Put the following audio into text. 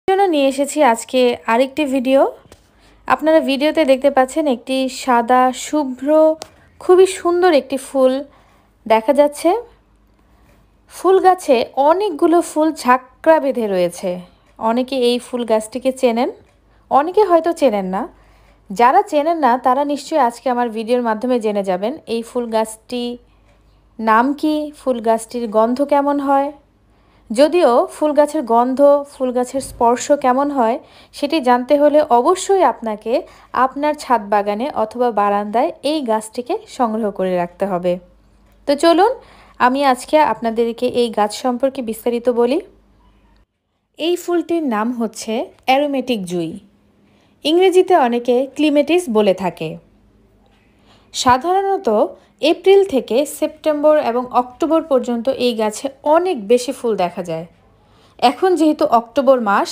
জন্য নিয়ে এসেছি আজকে আরেকটি ভিডিও। আপনারা ভিডিওতে দেখতে পাচ্ছেন একটি সাদা শুভ্র খুবই সুন্দর একটি ফুল দেখা যাচ্ছে। ফুল গাছে অনেকগুলো ফুল ঝাঁকড়া বেঁধে রয়েছে। অনেকে এই ফুল গাছটিকে চেনেন, অনেকে হয়তো চেনেন না। যারা চেনেন না তারা নিশ্চয়ই আজকে আমার ভিডিওর মাধ্যমে জেনে যাবেন এই ফুল গাছটি নাম কি, ফুল গাছটির গন্ধ কেমন হয়। যদিও ফুল গাছের গন্ধ, ফুল গাছের স্পর্শ কেমন হয় সেটি জানতে হলে অবশ্যই আপনাকে আপনার ছাদ বাগানে অথবা বারান্দায় এই গাছটিকে সংগ্রহ করে রাখতে হবে। তো চলুন আমি আজকে আপনাদেরকে এই গাছ সম্পর্কে বিস্তারিত বলি। এই ফুলটির নাম হচ্ছে অ্যারোমেটিক জুঁই, ইংরেজিতে অনেকে ক্লিমেটিস বলে থাকে। সাধারণত এপ্রিল থেকে সেপ্টেম্বর এবং অক্টোবর পর্যন্ত এই গাছে অনেক বেশি ফুল দেখা যায়। এখন যেহেতু অক্টোবর মাস,